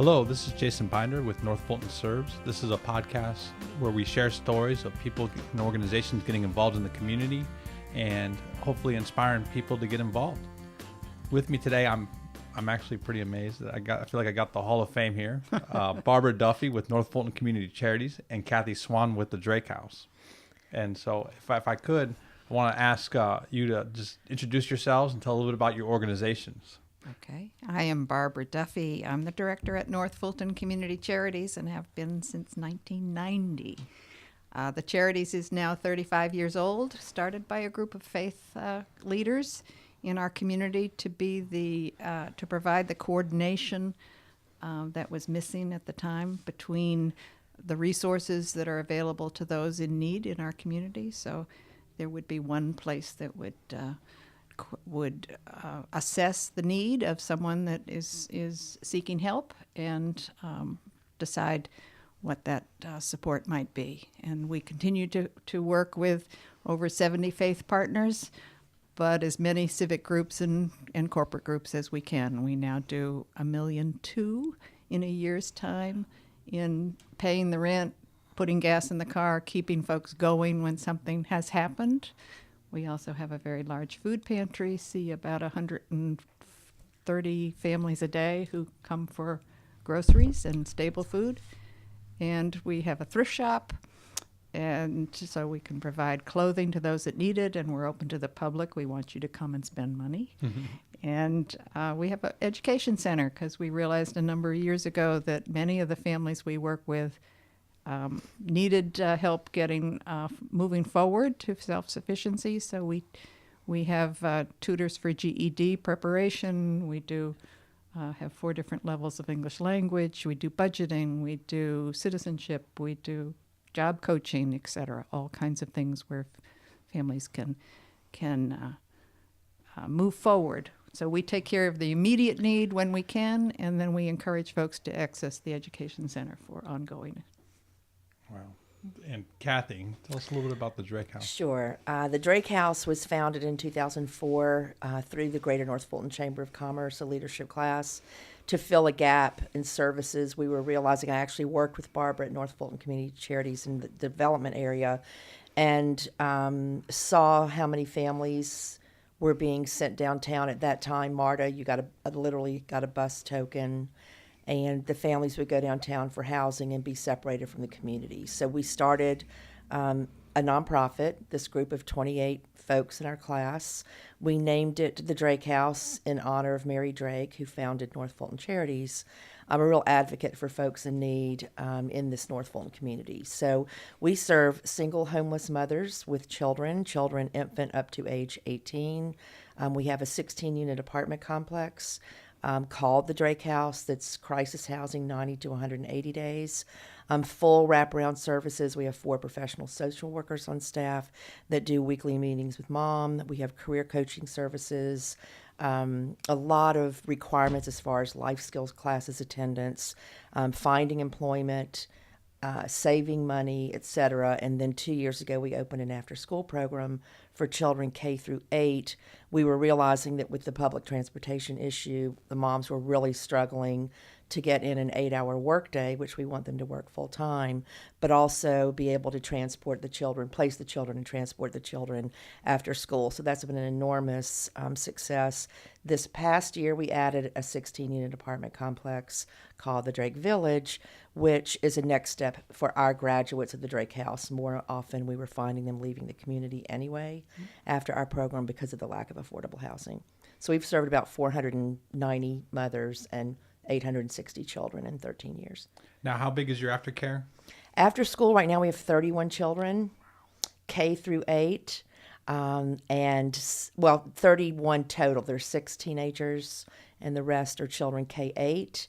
Hello, this is Jason Binder with North Fulton Serves. This is a podcast where we share stories of people and organizations getting involved in the community and hopefully inspiring people to get involved. With me today, I'm actually pretty amazed that I feel like I got the Hall of Fame here. Barbara Duffy with North Fulton Community Charities and Kathy Swann with the Drake House. And so if I could, I want to ask you to just introduce yourselves and tell a little bit about your organizations. Okay. I am Barbara Duffy. I'm the director at North Fulton Community Charities and have been since 1990. The Charities is now 35 years old, started by a group of faith leaders in our community to provide the coordination that was missing at the time between the resources that are available to those in need in our community. So there would be one place that would assess the need of someone that is seeking help and decide what that support might be. And we continue to work with over 70 faith partners, but as many civic groups and corporate groups as we can. We now do $1.2 million in a year's time in paying the rent, putting gas in the car, keeping folks going when something has happened. We also have a very large food pantry, see about 130 families a day who come for groceries and stable food. And we have a thrift shop, and so we can provide clothing to those that need it, and we're open to the public. We want you to come and spend money. Mm-hmm. And we have an education center because we realized a number of years ago that many of the families we work with needed help getting moving forward to self-sufficiency. So we have tutors for GED preparation. We do have 4 different levels of English language. We do budgeting. We do citizenship. We do job coaching, etc. All kinds of things where families can move forward. So we take care of the immediate need when we can, and then we encourage folks to access the education center for ongoing. Wow. And Kathy, tell us a little bit about the Drake House. Sure. The Drake House was founded in 2004 through the Greater North Fulton Chamber of Commerce, a leadership class, to fill a gap in services. We were realizing I actually worked with Barbara at North Fulton Community Charities in the development area and saw how many families were being sent downtown at that time. MARTA, you literally got a bus token, and the families would go downtown for housing and be separated from the community. So we started a nonprofit, this group of 28 folks in our class. We named it the Drake House in honor of Mary Drake, who founded North Fulton Charities. I'm a real advocate for folks in need in this North Fulton community. So we serve single homeless mothers with children infant up to age 18. We have a 16-unit apartment complex called the Drake House that's crisis housing 90 to 180 days. Full wraparound services. We have 4 professional social workers on staff that do weekly meetings with mom. We have career coaching services, a lot of requirements as far as life skills classes attendance, finding employment, saving money, etc. And then 2 years ago, we opened an after-school program for children K through 8. We were realizing that with the public transportation issue, the moms were really struggling to get in an 8-hour workday, which we want them to work full-time, but also be able to transport the children, place the children and transport the children after school. So that's been an enormous success. This past year, we added a 16-unit apartment complex called the Drake Village, which is a next step for our graduates of the Drake House. More often, we were finding them leaving the community anyway after our program because of the lack of affordable housing. So we've served about 490 mothers and 860 children in 13 years. Now, how big is your aftercare? After school, right now we have 31 children, K through 8, and 31 total. There's 6 teenagers, and the rest are children K-8.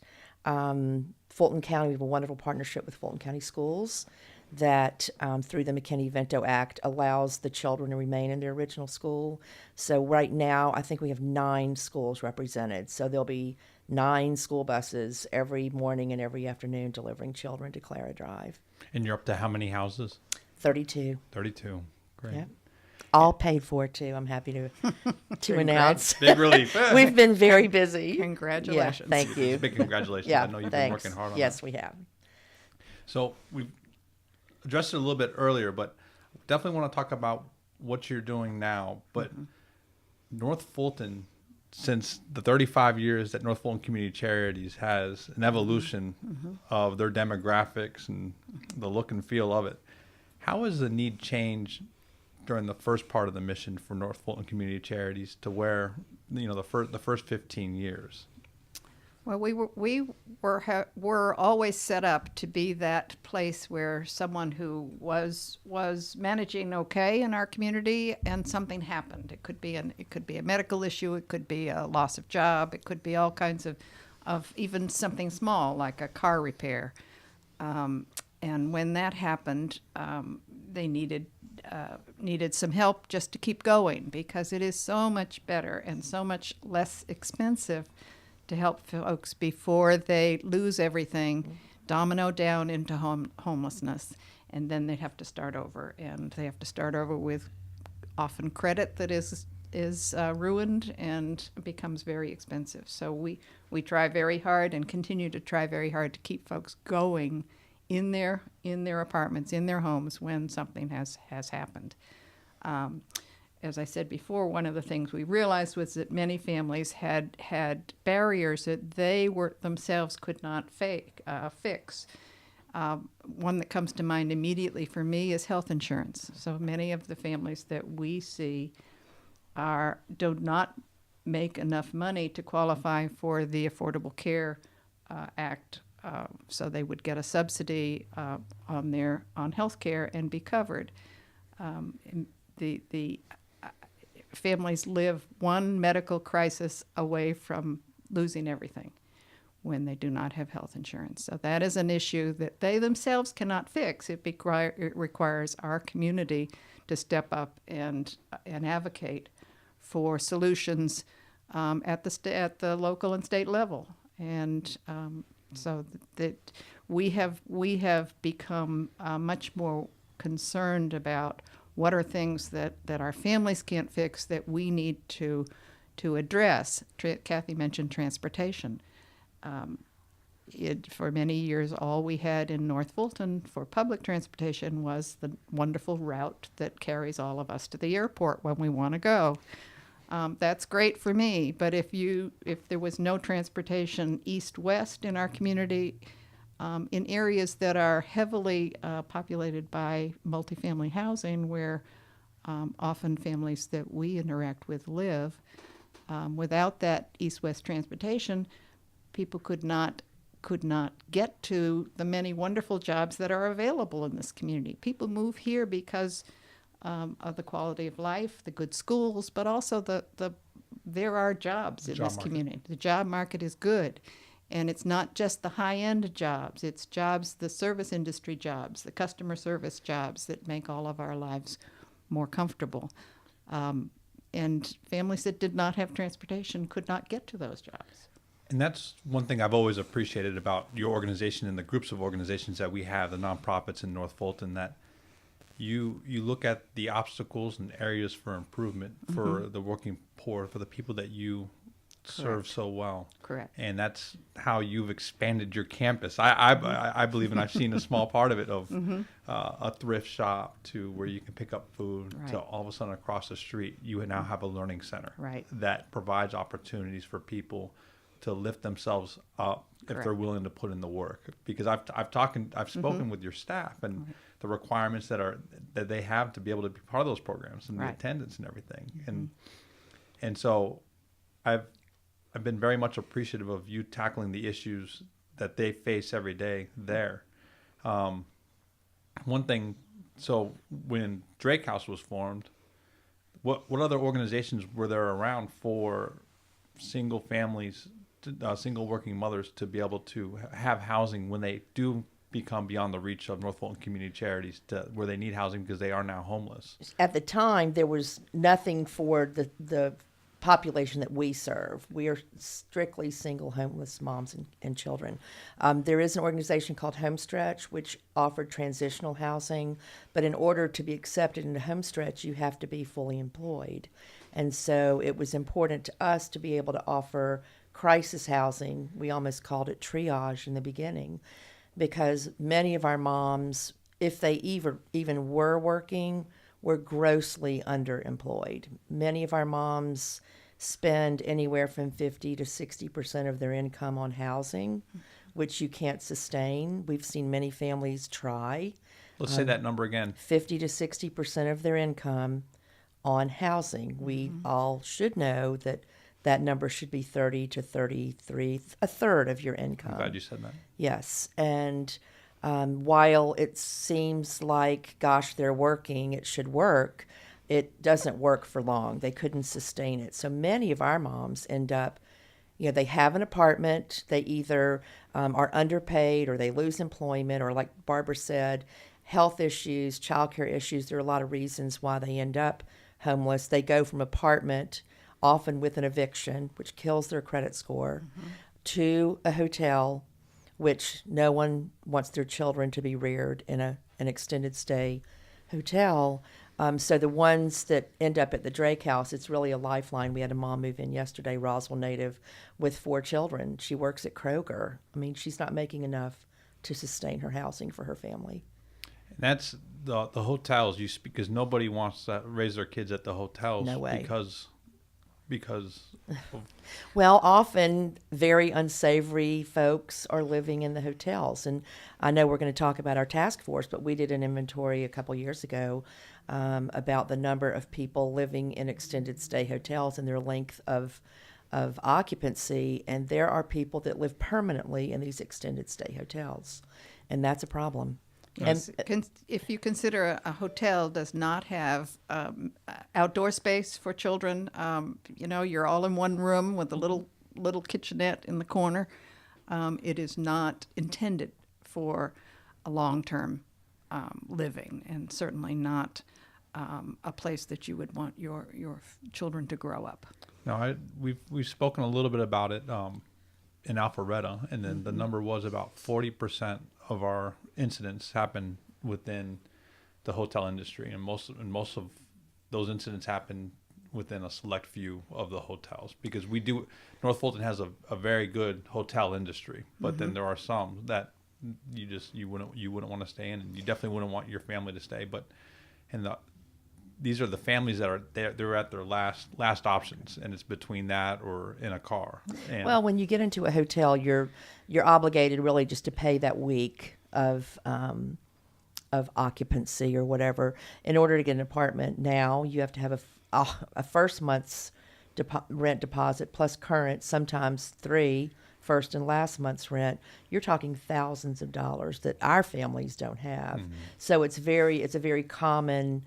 Fulton County, we have a wonderful partnership with Fulton County Schools that through the McKinney-Vento Act allows the children to remain in their original school. So right now, I think we have 9 schools represented. So there'll be 9 school buses every morning and every afternoon delivering children to Clara Drive. And you're up to how many houses? 32. 32. Great. Yeah. All paid for too. I'm happy to announce. Big relief. We've been very busy. Congratulations. Yeah, thank you. Big congratulations. Yeah, I know you've thanks. been working hard on Yes, that. we have. So we addressed it a little bit earlier, but definitely want to talk about what you're doing now. But North Fulton, since the 35 years that North Fulton Community Charities has an evolution of their demographics and the look and feel of it, how has the need changed during the first part of the mission for North Fulton Community Charities to where, the first 15 years? Well, we were always set up to be that place where someone who was managing okay in our community and something happened. It could be a medical issue, it could be a loss of job, it could be all kinds of even something small like a car repair. And when that happened, they needed some help just to keep going, because it is so much better and so much less expensive to help folks before they lose everything, domino down into homelessness, and then they have to start over. And they have to start over with often credit that is ruined and becomes very expensive. So we try very hard and continue to try very hard to keep folks going in their apartments, in their homes when something has happened. As I said before, one of the things we realized was that many families had barriers that they themselves could not fix. One that comes to mind immediately for me is health insurance. So many of the families that we see do not make enough money to qualify for the Affordable Care Act. So they would get a subsidy on health care and be covered. The families live one medical crisis away from losing everything when they do not have health insurance. So that is an issue that they themselves cannot fix. It requires our community to step up and advocate for solutions at the local and state level. And so that we have become much more concerned about what are things that our families can't fix that we need to address. Kathy mentioned transportation. For many years, all we had in North Fulton for public transportation was the wonderful route that carries all of us to the airport when we want to go. That's great for me, but if there was no transportation east-west in our community, in areas that are heavily populated by multifamily housing, where often families that we interact with live, without that east-west transportation, people could not get to the many wonderful jobs that are available in this community. People move here because of the quality of life, the good schools, but also there are jobs in this community. The job market is good. And it's not just the high-end jobs. It's jobs, the service industry jobs, the customer service jobs that make all of our lives more comfortable. And families that did not have transportation could not get to those jobs. And that's one thing I've always appreciated about your organization and the groups of organizations that we have, the nonprofits in North Fulton, that you look at the obstacles and areas for improvement for the working poor, for the people that you serve so well. Correct. And that's how you've expanded your campus. I believe, and I've seen a small part of it, of a thrift shop to where you can pick up food, to all of a sudden across the street you now have a learning center that provides opportunities for people to lift themselves up if they're willing to put in the work. Because I've spoken with your staff and the requirements that they have to be able to be part of those programs and the attendance and everything. And so I've been very much appreciative of you tackling the issues that they face every day there. One thing, so when Drake House was formed, what other organizations were there around for single families, single working mothers to be able to have housing when they do become beyond the reach of North Fulton Community Charities, where they need housing because they are now homeless? At the time, there was nothing for the population that we serve. We are strictly single homeless moms and children. There is an organization called Homestretch, which offered transitional housing, but in order to be accepted into Homestretch, you have to be fully employed. And so it was important to us to be able to offer crisis housing. We almost called it triage in the beginning, because many of our moms, if they even were working, were grossly underemployed. Many of our moms spend anywhere from 50 to 60% of their income on housing, which you can't sustain. We've seen many families try. Let's say that number again. 50 to 60% of their income on housing. We all should know that that number should be 30 to 33, a third of your income. I'm glad you said that. Yes. And while it seems like, gosh, they're working, it should work, it doesn't work for long. They couldn't sustain it. So many of our moms end up, they have an apartment, they either are underpaid or they lose employment, or like Barbara said, health issues, childcare issues. There are a lot of reasons why they end up homeless. They go from apartment, often with an eviction, which kills their credit score, to a hotel, which no one wants their children to be reared in an extended stay hotel. So the ones that end up at the Drake House, it's really a lifeline. We had a mom move in yesterday, Roswell native, with 4 children. She works at Kroger. I mean, she's not making enough to sustain her housing for her family. And that's the hotels, because nobody wants to raise their kids at the hotels. No way. Because of... Well, often very unsavory folks are living in the hotels. And I know we're going to talk about our task force, but we did an inventory a couple years ago about the number of people living in extended stay hotels and their length of occupancy. And there are people that live permanently in these extended stay hotels. And that's a problem. Yes. If you consider a hotel does not have outdoor space for children, you're all in one room with a little kitchenette in the corner. It is not intended for a long-term living, and certainly not a place that you would want your children to grow up. No, we've spoken a little bit about it in Alpharetta, and then the number was about 40% of our incidents happen within the hotel industry, and most of those incidents happen within a select few of the hotels, because North Fulton has a very good hotel industry, but then there are some that you wouldn't want to stay in, and you definitely wouldn't want your family to stay. But these are the families that are they're at their last options, and it's between that or in a car. And well, when you get into a hotel, you're obligated really just to pay that week of occupancy or whatever. In order to get an apartment now, you have to have a first month's rent deposit plus current, sometimes 3 first and last month's rent. You're talking thousands of dollars that our families don't have. So it's a very common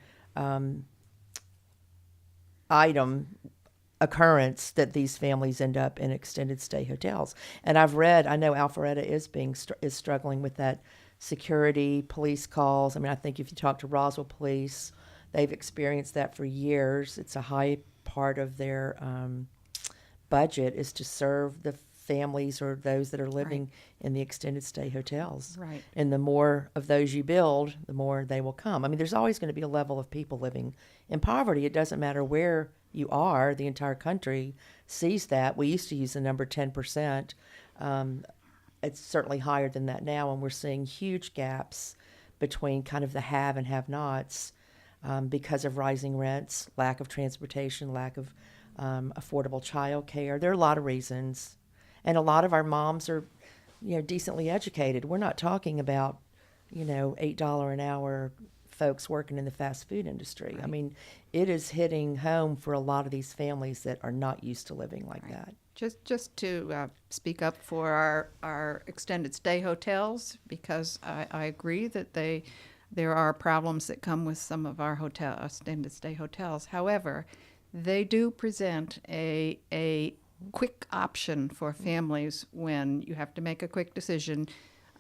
occurrence that these families end up in extended stay hotels. And I know Alpharetta is struggling with that security, police calls. I mean, I think if you talk to Roswell Police, they've experienced that for years. It's a high part of their budget is to serve the families or those that are living in the extended stay hotels. Right. And the more of those you build, the more they will come. I mean, there's always going to be a level of people living in poverty. It doesn't matter where you are. The entire country sees that. We used to use the number 10%. It's certainly higher than that now, and we're seeing huge gaps between kind of the have and have-nots because of rising rents, lack of transportation, lack of affordable child care. There are a lot of reasons. And a lot of our moms are, decently educated. We're not talking about, $8 an hour folks working in the fast food industry. Right. I mean, it is hitting home for a lot of these families that are not used to living like that. Just to speak up for our extended stay hotels, because I agree that there are problems that come with some of our extended stay hotels. However, they do present a quick option for families when you have to make a quick decision.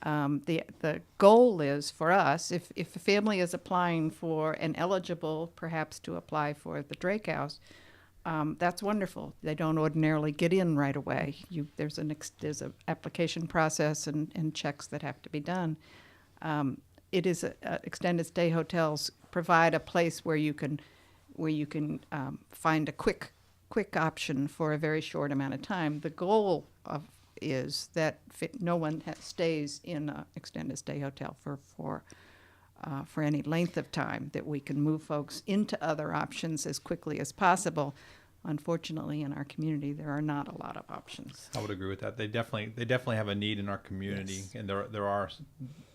The goal is for us, if a family is applying for and eligible perhaps to apply for the Drake House, that's wonderful. They don't ordinarily get in right away. There's a application process and checks that have to be done. It is extended stay hotels provide a place where you can find a quick option for a very short amount of time. The goal is that no one stays in an extended stay hotel for any length of time, that we can move folks into other options as quickly as possible. Unfortunately, in our community, there are not a lot of options. I would agree with that. They definitely have a need in our community, Yes. and there are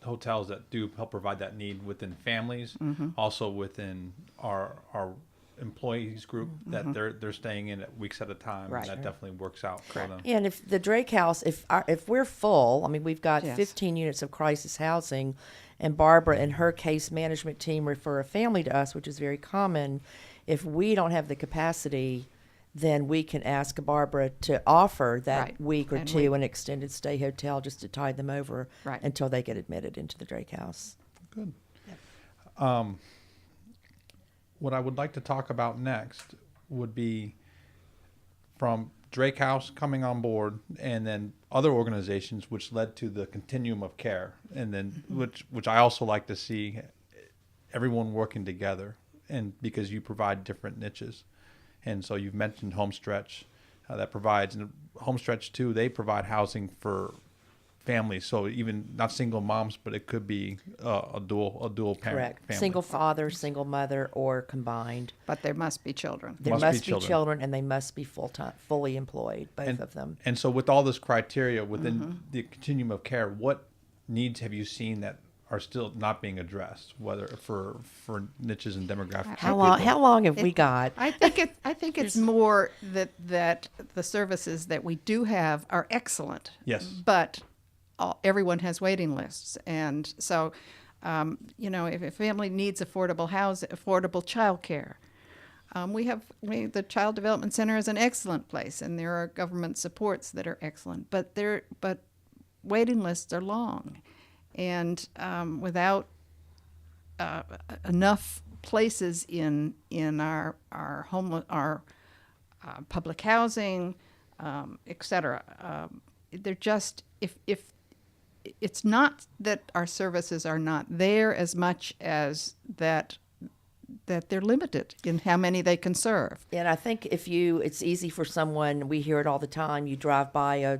hotels that do help provide that need within families, also within our employees group that they're staying in at weeks at a time. Right. And that definitely works out for them. Yeah, and if the Drake House, if we're full, I mean, we've got Yes. 15 units of crisis housing, and Barbara and her case management team refer a family to us, which is very common. If we don't have the capacity, then we can ask Barbara to offer that Right. week or And two an extended stay hotel just to tide them over Right. until they get admitted into the Drake House. Good. What I would like to talk about next would be from Drake House coming on board, and then other organizations which led to the continuum of care, and then which I also like to see everyone working together, and because you provide different niches. And so you've mentioned Homestretch, that provides, and Homestretch too, they provide housing for families. So even not single moms, but it could be a dual parent Correct. family. Single father, single mother, or combined. But there must be children. There Must must, be be children. children, and they must be fully employed, both of them. And so with all this criteria within the continuum of care, what needs have you seen that are still not being addressed, whether for niches and demographics? How of long? people? How long have we got? I think it's more that the services that we do have are excellent. Yes. But everyone has waiting lists, and so if a family needs affordable child care, the Child Development Center is an excellent place, and there are government supports that are excellent. But waiting lists are long, and without enough places in our public housing, et cetera, they're just if it's not that our services are not there as much as that they're limited in how many they can serve. And I think it's easy for someone, we hear it all the time, you drive by a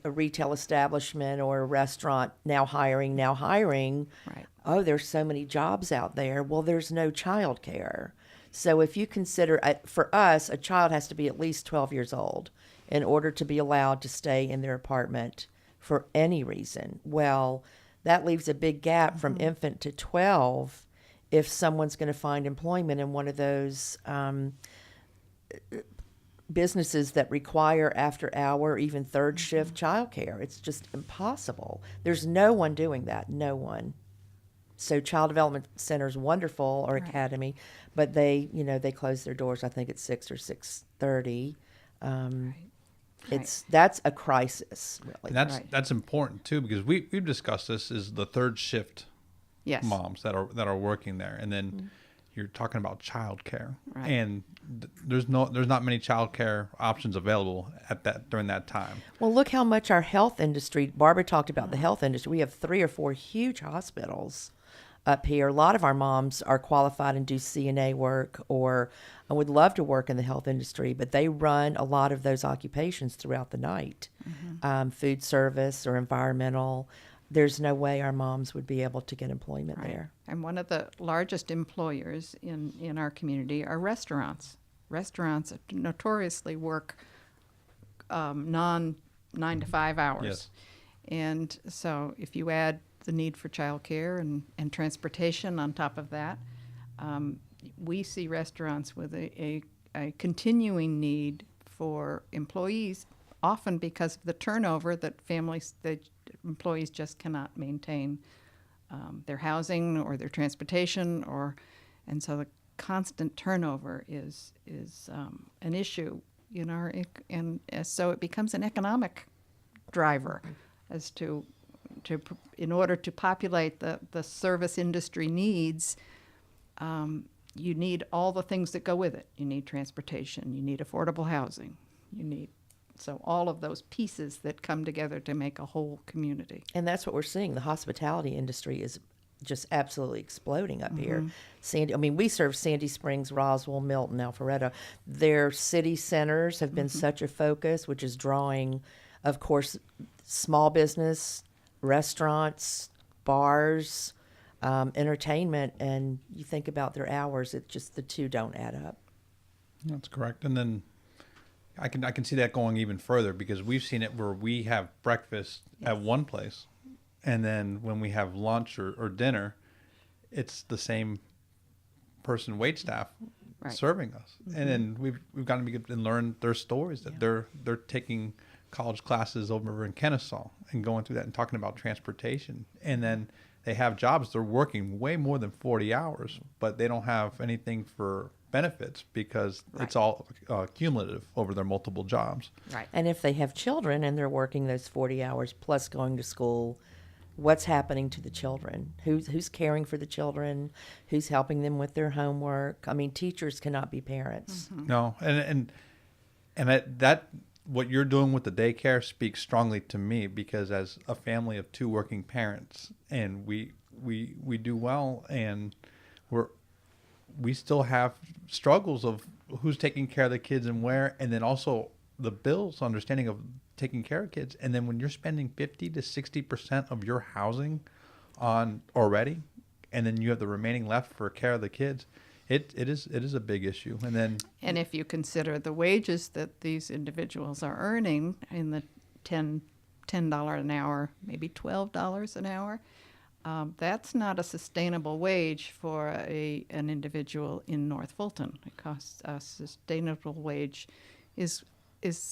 retail establishment or a restaurant, now hiring. Right. Oh, there's so many jobs out there. Well, there's no child care. So if you consider, for us, a child has to be at least 12 years old in order to be allowed to stay in their apartment for any reason. Well, that leaves a big gap from infant to 12 if someone's going to find employment in one of those businesses that require after-hour, even third shift childcare. It's just impossible. There's no one doing that, no one. So Child Development Center's wonderful, or Right. Academy, but they close their doors, I think, at 6 or 6:30. That's a crisis, really. And that's important too, because we've discussed this is the third shift Yes. moms that are working there, and then you're talking about childcare, Right. and there's not many childcare options available during that time. Well, look how much our health industry, Barbara talked about the health industry. We have 3 or 4 huge hospitals up here. A lot of our moms are qualified and do CNA work, or would love to work in the health industry, but they run a lot of those occupations throughout the night. Food service or environmental. There's no way our moms would be able to get employment Right. there. And one of the largest employers in our community are restaurants. Restaurants notoriously work non 9 to 5 hours. Yes. And so if you add the need for childcare and transportation on top of that, we see restaurants with a continuing need for employees, often because of the turnover that employees just cannot maintain their housing or their transportation, and so the constant turnover is an issue so it becomes an economic driver as to in order to populate the service industry needs. you need all the things that go with it. You need transportation, you need affordable housing, so all of those pieces that come together to make a whole community. And that's what we're seeing. The hospitality industry is just absolutely exploding up here. We serve Sandy Springs, Roswell, Milton, Alpharetta. Their city centers have been such a focus, which is drawing, of course, small business, restaurants, bars, entertainment, and you think about their hours, it just, the two don't add up. That's correct. And then I can see that going even further, because we've seen it where we have breakfast at one place, and then when we have lunch or dinner, it's the same person, wait staff, serving us. And then we've gotten to learn their stories, that they're taking college classes over in Kennesaw and going through that and talking about transportation. And then they have jobs, they're working way more than 40 hours, but they don't have anything for benefits because it's all cumulative over their multiple jobs. Right. And if they have children and they're working those 40 hours plus going to school, what's happening to the children? Who's caring for the children? Who's helping them with their homework? I mean, teachers cannot be parents. No, and that what you're doing with the daycare speaks strongly to me, because as a family of two working parents, and we do well, and we still have struggles of who's taking care of the kids and where, and then also the bills, understanding of taking care of kids. And then when you're spending 50 to 60% of your housing on already, and then you have the remaining left for care of the kids, it is a big issue. And if you consider the wages that these individuals are earning in the $10 an hour, maybe $12 an hour, that's not a sustainable wage for an individual in North Fulton. It costs a sustainable wage is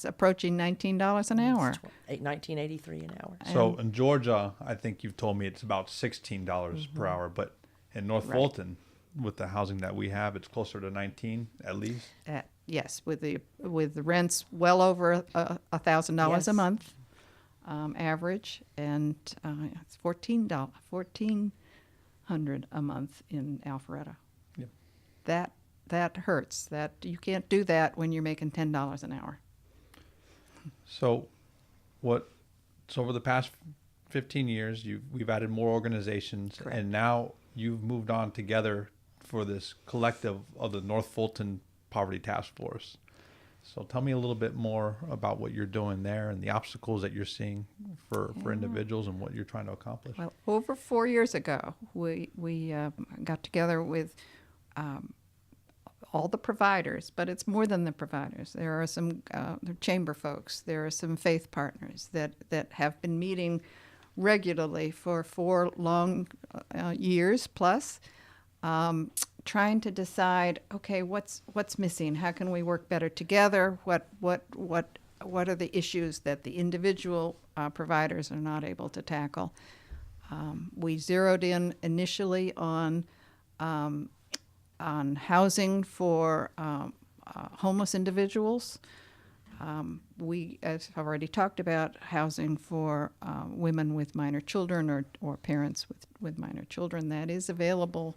approaching $19 an hour. $19.83 an hour. So in Georgia, I think you've told me it's about $16 per hour, but in North Fulton, with the housing that we have, it's closer to 19 at least. Yes, with the rents well over $1,000 a month. Average, and it's $1,400 a month in Alpharetta. Yep. That hurts. That you can't do that when you're making $10 an hour. So over the past 15 years, we've added more organizations, Correct. And now you've moved on together for this collective of the North Fulton Poverty Task Force. So tell me a little bit more about what you're doing there and the obstacles that you're seeing for individuals and what you're trying to accomplish. Well, over 4 years ago, we got together with all the providers, but it's more than the providers. There are some chamber folks. There are some faith partners that have been meeting regularly for 4 long years plus, trying to decide, okay, what's missing? How can we work better together? What are the issues that the individual providers are not able to tackle? We zeroed in initially on housing for homeless individuals. We, as I've already talked about, housing for women with minor children or parents with minor children. That is available.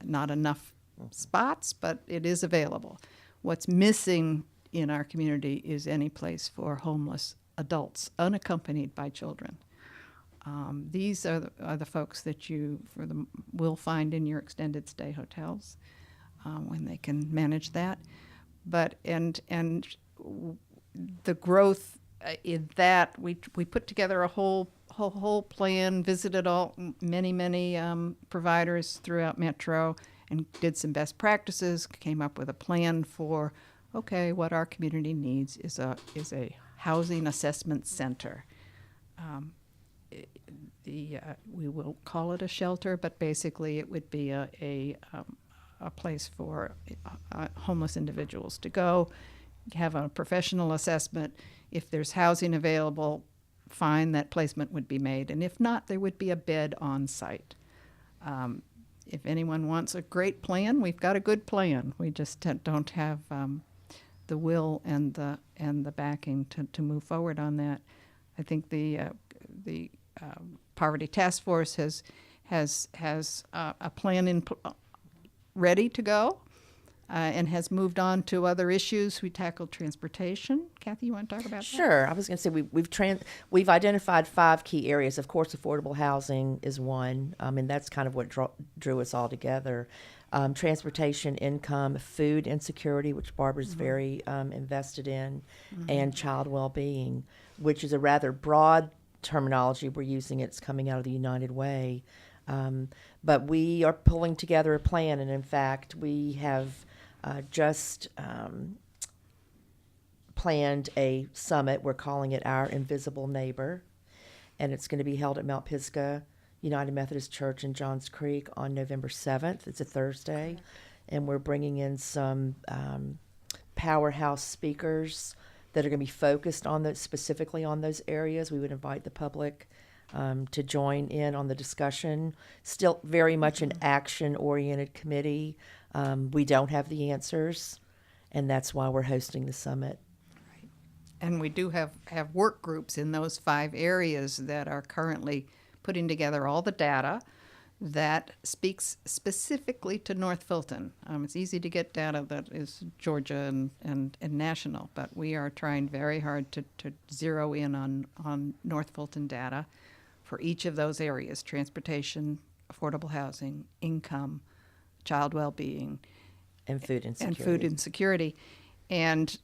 Not enough spots, but it is available. What's missing in our community is any place for homeless adults unaccompanied by children. These are the folks that you will find in your extended stay hotels when they can manage that. But and the growth in that we put together a whole plan, visited many providers throughout Metro, and did some best practices. Came up with a plan for, okay, what our community needs is a housing assessment center. We will call it a shelter, but basically it would be a place for homeless individuals to go, have a professional assessment. If there's housing available, fine, that placement would be made. And if not, there would be a bed on site. If anyone wants a great plan, we've got a good plan. We just don't have the will and the backing to move forward on that. I think the Poverty Task Force has a plan ready to go and has moved on to other issues. We tackled transportation. Kathy, you want to talk about that? Sure. I was going to say we've identified 5 key areas. Of course, affordable housing is one, and that's kind of what drew us all together. Transportation, income, food insecurity, which Barbara's very invested in, and child well-being, which is a rather broad terminology we're using. It's coming out of the United Way. But we are pulling together a plan, and in fact, we have just planned a summit. We're calling it Our Invisible Neighbor, and it's going to be held at Mount Pisgah United Methodist Church in Johns Creek on November 7th. It's a Thursday, and we're bringing in some powerhouse speakers that are going to be focused on those, specifically on those areas. We would invite the public to join in on the discussion. Still very much an action-oriented committee. We don't have the answers, and that's why we're hosting the summit. Right. And we do have work groups in those 5 areas that are currently putting together all the data that speaks specifically to North Fulton. It's easy to get data that is Georgia and national, but we are trying very hard to zero in on North Fulton data for each of those areas: transportation, affordable housing, income, child well-being, and food insecurity. And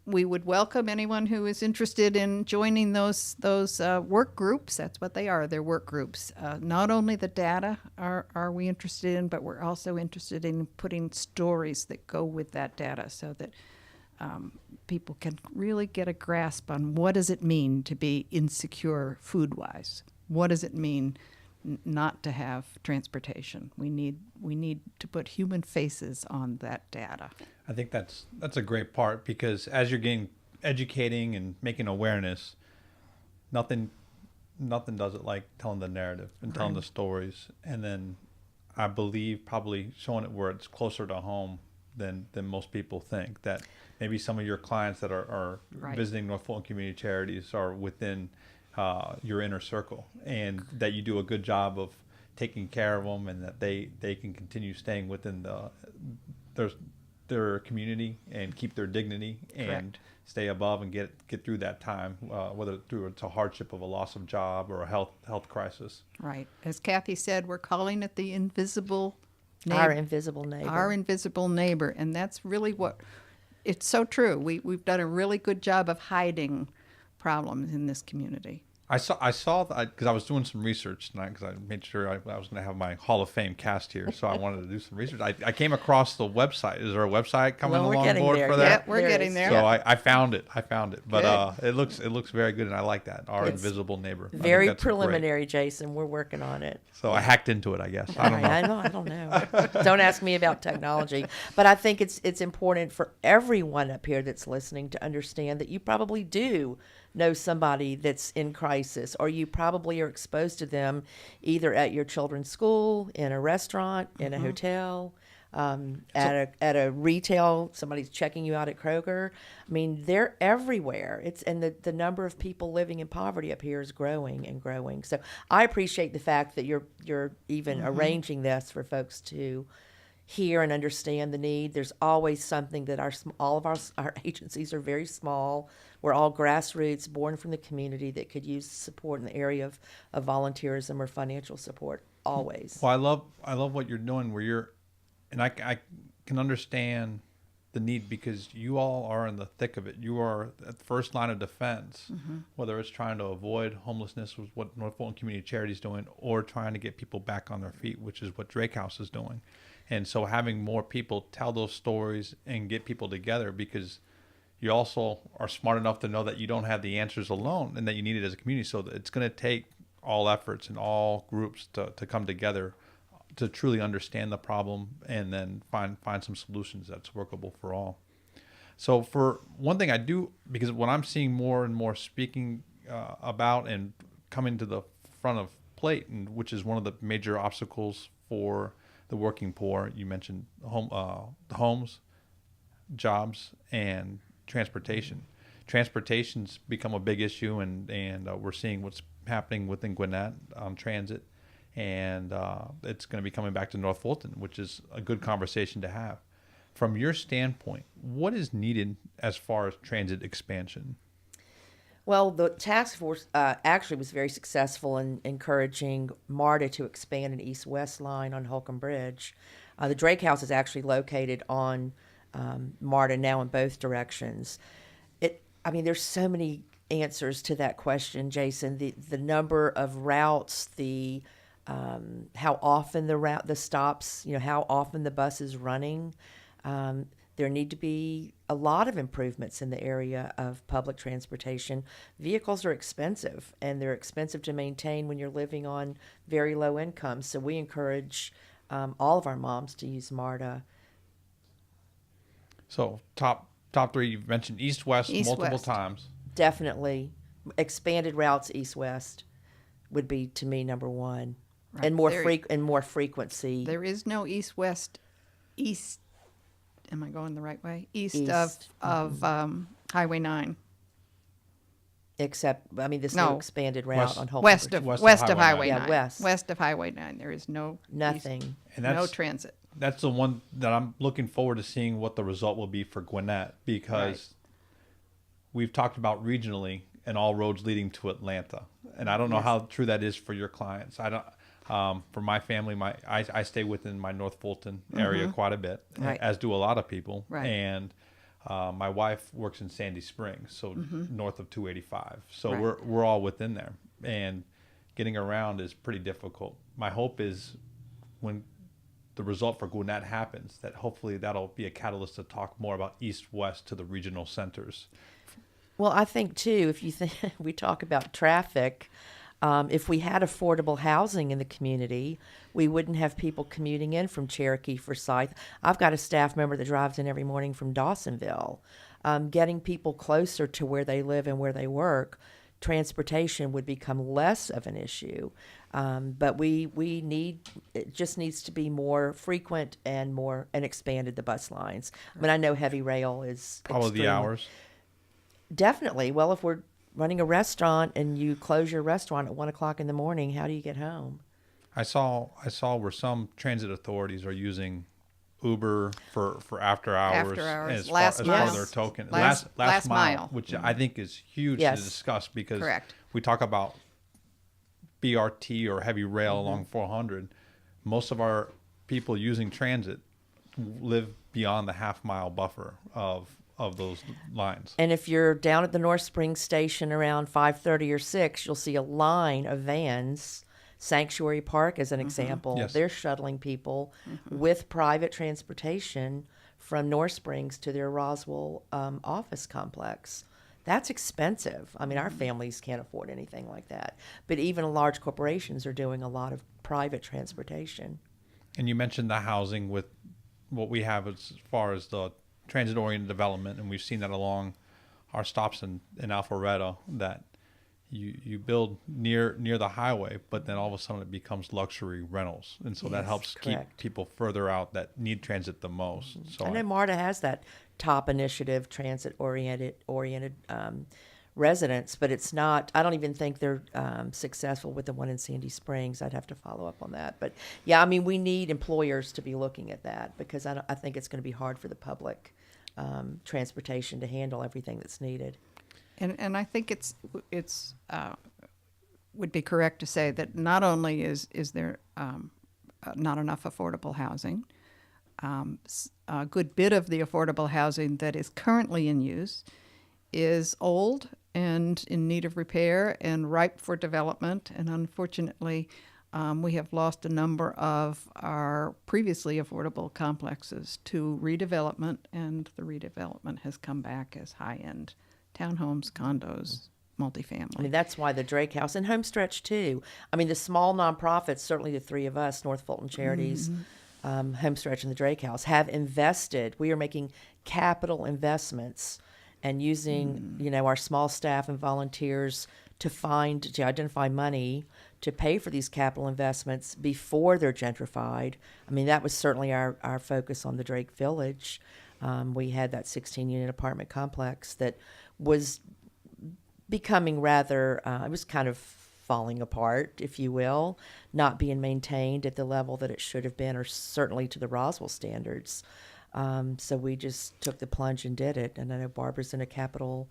we would welcome anyone who is interested in joining those work groups. That's what they are. They're work groups. Not only the data are we interested in, but we're also interested in putting stories that go with that data so that people can really get a grasp on what does it mean to be insecure food-wise. What does it mean not to have transportation? We need to put human faces on that data. I think that's a great part, because as you're educating and making awareness, nothing does it like telling the narrative and telling the stories. And then I believe probably showing it where it's closer to home than most people think. That maybe some of your clients that are visiting North Fulton Community Charities are within your inner circle, and that you do a good job of taking care of them, and that they can continue staying within their community and keep their dignity and stay above and get through that time, whether it's a hardship of a loss of job or a health crisis. Right. As Kathy said, we're calling it the invisible neighbor. Our invisible neighbor. Our invisible neighbor. And that's really what, it's so true. We've done a really good job of hiding problems in this community. I saw that because I was doing some research tonight, because I made sure I was going to have my Hall of Fame cast here, so I wanted to do some research. I came across the website. Is there a website coming along board for that? Yeah, we're getting there. So I found it. But it looks very good, and I like that. Our invisible neighbor. Very preliminary, great. Jason. We're working on it. So I hacked into it, I guess. I don't know. I don't know. Don't ask me about technology. But I think it's important for everyone up here that's listening to understand that you probably do know somebody that's in crisis, or you probably are exposed to them either at your children's school, in a restaurant, in a hotel, at a retail. Somebody's checking you out at Kroger. I mean, they're everywhere. And the number of people living in poverty up here is growing and growing. So I appreciate the fact that you're even arranging this for folks to hear and understand the need. There's always something that all of our agencies are very small. We're all grassroots, born from the community, that could use support in the area of volunteerism or financial support. Always. Well, I love what you're doing, and I can understand the need, because you all are in the thick of it. You are at the first line of defense, whether it's trying to avoid homelessness, was what North Fulton Community Charities is doing, or trying to get people back on their feet, which is what Drake House is doing. And so having more people tell those stories and get people together, because you also are smart enough to know that you don't have the answers alone, and that you need it as a community. So it's going to take all efforts and all groups to come together to truly understand the problem, and then find some solutions that's workable for all. So for one thing I do, because when I'm seeing more and more speaking about and coming to the front of plate, and which is one of the major obstacles for the working poor, you mentioned homes, jobs, and transportation. Transportation's become a big issue, and we're seeing what's happening within Gwinnett on transit. and it's going to be coming back to North Fulton, which is a good conversation to have. From your standpoint, what is needed as far as transit expansion? Well, the task force actually was very successful in encouraging MARTA to expand an east-west line on Holcomb Bridge. The Drake House is actually located on MARTA now in both directions. There's so many answers to that question, Jason. The number of routes, how often the stops, how often the bus is running. There need to be a lot of improvements in the area of public transportation. Vehicles are expensive, and they're expensive to maintain when you're living on very low income. So we encourage all of our moms to use MARTA. So top three, you've mentioned east-west multiple times. Definitely. Expanded routes east-west would be, to me, number one. Right. And more frequency. There is no east-west east. Am I going the right way? East. of Highway 9. Except, this new expanded route on Holcomb West Bridge. of Highway 9. Yeah, west of Highway 9. There is no nothing. East, And no transit. That's the one that I'm looking forward to seeing what the result will be for Gwinnett, because we've talked about regionally and all roads leading to Atlanta, and I don't know how true that is for your clients. I don't. For my family, I stay within my North Fulton area quite a bit, as do a lot of people. Right. And my wife works in Sandy Springs, so north of 285. So we're all within there, and getting around is pretty difficult. My hope is when the result for Gwinnett happens, that hopefully that'll be a catalyst to talk more about east-west to the regional centers. Well, I think too, if you think we talk about traffic, if we had affordable housing in the community, we wouldn't have people commuting in from Cherokee, Forsyth. I've got a staff member that drives in every morning from Dawsonville. Getting people closer to where they live and where they work, transportation would become less of an issue. But it just needs to be more frequent and expanded, the bus lines. I know heavy rail is Probably the hours. Definitely. Well, if we're running a restaurant and you close your restaurant at 1 o'clock in the morning, how do you get home? I saw where some transit authorities are using Uber for after hours. As last part mile. of their token. Last mile. Which I think is huge to discuss, because we talk about BRT or heavy rail along 400. Most of our people using transit live beyond the half-mile buffer of those lines. And if you're down at the North Springs station around 5:30 or 6, you'll see a line of vans. Sanctuary Park, as an example, they're shuttling people with private transportation from North Springs to their Roswell office complex. That's expensive. Our families can't afford anything like that. But even large corporations are doing a lot of private transportation. And you mentioned the housing with what we have as far as the transit-oriented development, and we've seen that along our stops in Alpharetta, that you build near the highway, but then all of a sudden it becomes luxury rentals, and so that helps keep people further out that need transit the most. So I know MARTA has that top initiative, transit-oriented residents, but it's not. I don't even think they're successful with the one in Sandy Springs. I'd have to follow up on that. But yeah, we need employers to be looking at that, because I think it's going to be hard for the public transportation to handle everything that's needed. And I think it's would be correct to say that not only is there not enough affordable housing, a good bit of the affordable housing that is currently in use is old and in need of repair and ripe for development. And unfortunately, we have lost a number of our previously affordable complexes to redevelopment, and the redevelopment has come back as high-end townhomes, condos, multifamily. That's why the Drake House and Homestretch too. The small nonprofits, certainly the three of us, North Fulton Charities, Homestretch, and the Drake House, have invested. We are making capital investments and using our small staff and volunteers to identify money to pay for these capital investments before they're gentrified. That was certainly our focus on the Drake Village. We had that 16-unit apartment complex that was becoming rather, it was kind of falling apart, if you will, not being maintained at the level that it should have been, or certainly to the Roswell standards. So we just took the plunge and did it. And I know Barbara's in a capital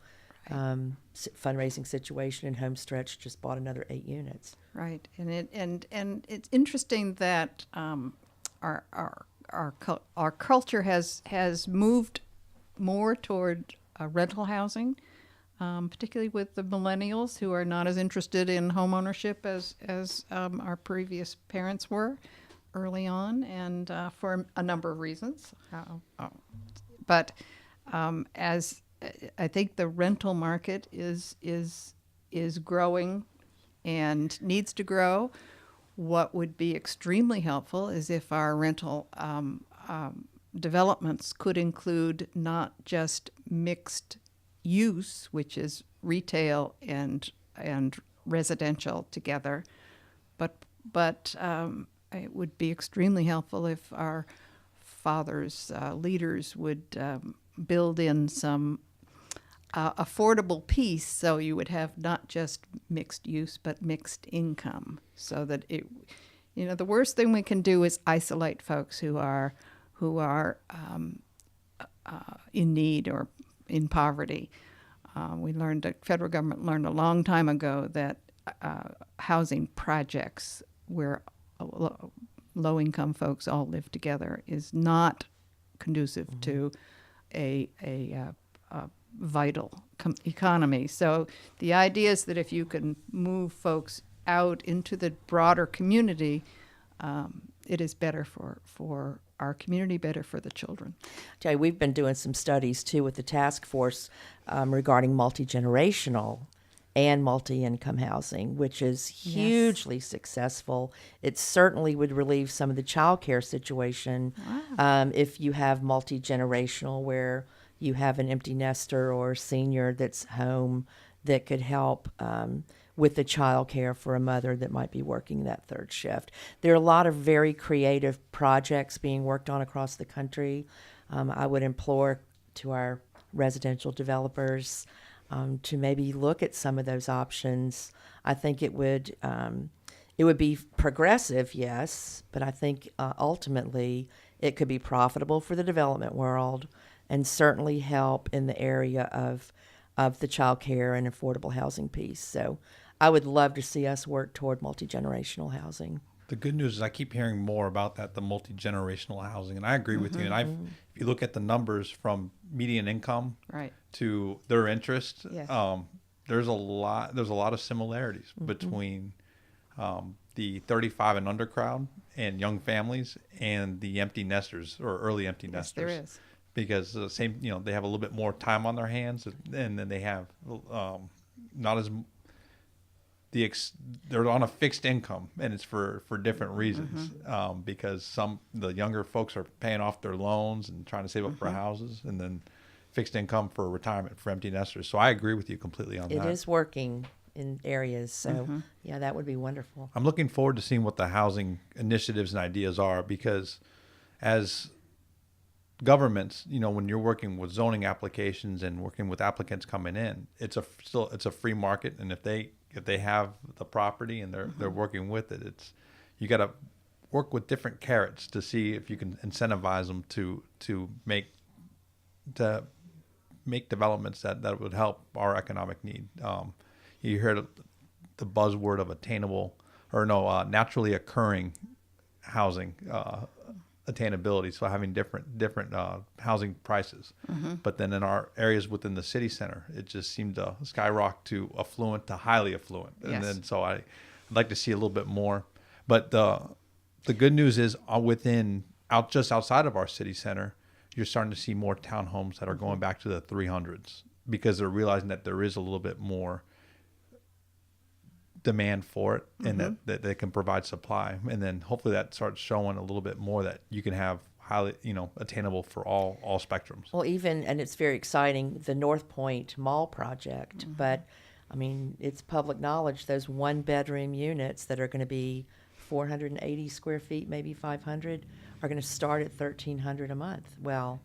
fundraising situation, and Homestretch just bought another 8 units. Right, and it's interesting that our culture has moved more toward rental housing, particularly with the millennials who are not as interested in home ownership as our previous parents were early on, and for a number of reasons. But as I think the rental market is growing and needs to grow. What would be extremely helpful is if our rental developments could include not just mixed use, which is retail and residential together, but it would be extremely helpful if our fathers, leaders, would build in some affordable piece, so you would have not just mixed use but mixed income, so that the worst thing we can do is isolate folks who are in need or in poverty. The federal government learned a long time ago that housing projects where low-income folks all live together is not conducive to a vital economy. So the idea is that if you can move folks out into the broader community, it is better for our community, better for the children. Tell you, we've been doing some studies too with the task force regarding multi-generational and multi-income housing, which is hugely successful. It certainly would relieve some of the child care situation if you have multi-generational, where you have an empty nester or senior that's home that could help with the child care for a mother that might be working that third shift. There are a lot of very creative projects being worked on across the country. I would implore to our residential developers to maybe look at some of those options. I think it would be progressive, yes, but I think ultimately it could be profitable for the development world, and certainly help in the area of the child care and affordable housing piece. So I would love to see us work toward multi-generational housing. The good news is I keep hearing more about that, the multi-generational housing, and I agree with you. And if you look at the numbers from median income to their interest, there's a lot of similarities between the 35 and under crowd and young families and the empty nesters or early empty nesters. There is. Because the same, they have a little bit more time on their hands, and then they have not as they're on a fixed income, and it's for different reasons. Because the younger folks are paying off their loans and trying to save up for houses, and then fixed income for retirement for empty nesters. So I agree with you completely on that. It is working in areas, so yeah, that would be wonderful. I'm looking forward to seeing what the housing initiatives and ideas are, because as governments, when you're working with zoning applications and working with applicants coming in, it's a free market, and if they have the property and they're working with it, you got to work with different carrots to see if you can incentivize them to make developments that would help our economic need. You heard the buzzword of naturally occurring housing. Attainability, so having different housing prices. But then in our areas within the city center, it just seemed to skyrocket to affluent to highly affluent. And then so I'd like to see a little bit more. But the good news is just outside of our city center, you're starting to see more townhomes that are going back to the 300s, because they're realizing that there is a little bit more demand for it, and that they can provide supply, and then hopefully that starts showing a little bit more that you can have highly attainable for all spectrums. Well, and it's very exciting, the North Point Mall project, but I mean, it's public knowledge those 1-bedroom units that are going to be 480 square feet, maybe 500, are going to start at $1,300 a month. Well,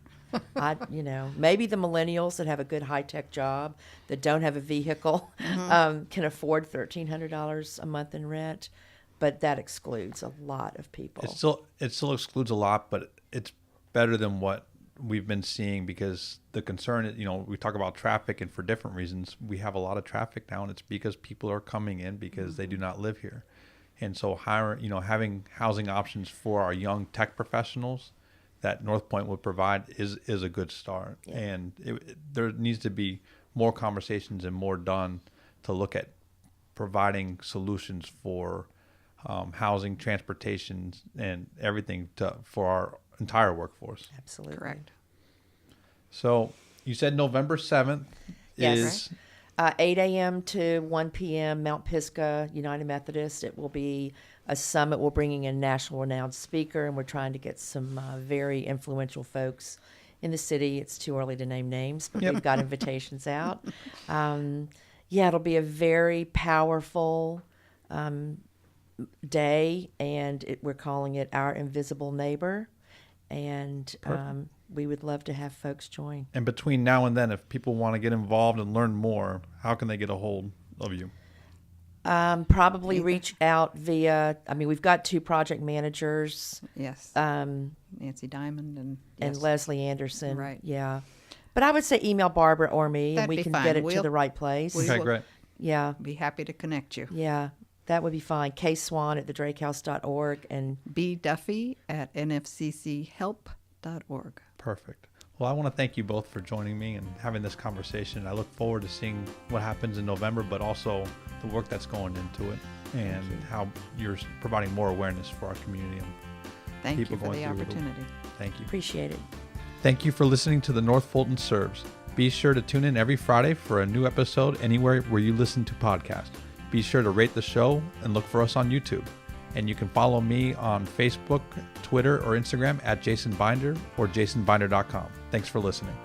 Maybe the millennials that have a good high-tech job that don't have a vehicle can afford $1,300 a month in rent, but that excludes a lot of people. It still excludes a lot, but it's better than what we've been seeing, because the concern is, we talk about traffic, and for different reasons, we have a lot of traffic now, and it's because people are coming in because they do not live here. And so having housing options for our young tech professionals that North Point would provide is a good start. Yeah. And there needs to be more conversations and more done to look at providing solutions for housing, transportation, and everything for our entire workforce. Absolutely. Correct. So you said November 7th is... 8 a.m. to 1 p.m., Mount Pisgah United Methodist. It will be a summit. We're bringing in a national renowned speaker, and we're trying to get some very influential folks in the city. It's too early to name names, but we've got invitations out. It'll be a very powerful day, and we're calling it Our Invisible Neighbor. And we would love to have folks join. And between now and then, if people want to get involved and learn more, how can they get a hold of you? Probably reach out via, we've got 2 project managers. Yes. Nancy Diamond and Leslie Anderson. Right. Yeah. But I would say email Barbara or me, and we can get it to the right place. Okay, great. Yeah. Be happy to connect you. Yeah. That would be fine. Swann at thedrakehouse.org and B. Duffy at nfcchelp.org. Perfect. Well, I want to thank you both for joining me and having this conversation. I look forward to seeing what happens in November, but also the work that's going into it and how you're providing more awareness for our community. And thank you for the opportunity. Thank you. Appreciate it. Thank you for listening to the North Fulton Serves. Be sure to tune in every Friday for a new episode anywhere where you listen to podcasts. Be sure to rate the show and look for us on YouTube. And you can follow me on Facebook, Twitter, or Instagram at Jason Binder or jasonbinder.com. Thanks for listening.